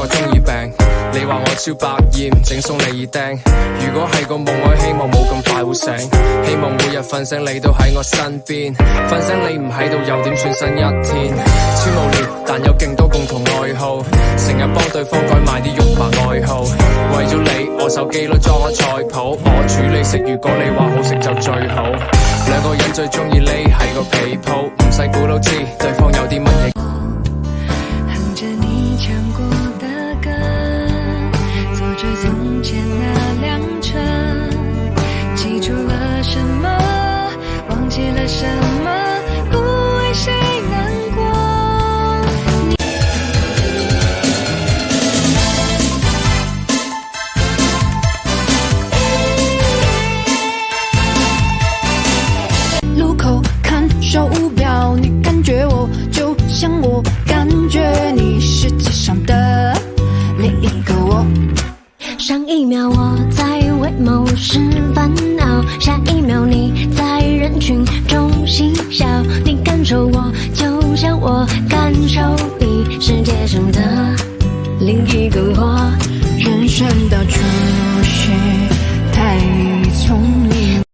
我中意病。你話我超百厭，整送你耳釘。如果係個夢，我希望冇咁快會醒。希望每日瞓醒你都喺我身邊，瞓醒你唔喺度又點算新一天？超無聊，但有勁多共同愛好，成日幫對方改埋啲肉麻愛好。為咗你，我手機都裝咗菜譜，我煮你食，如果你話好食就最好。兩個人最中意匿喺個被鋪，唔使估都知對方有啲乜嘢。哼着你唱過的歌，走着從前那輛車，記住了什麼，忘記了什麼，不為誰難過。路口看手錶，你感覺我就像我感覺你，世界上的另一個我。上一秒我在為某事煩惱，下一秒你在人群中嬉笑，你感受我就像我感受你，世界上的另一個我。人生的出現太匆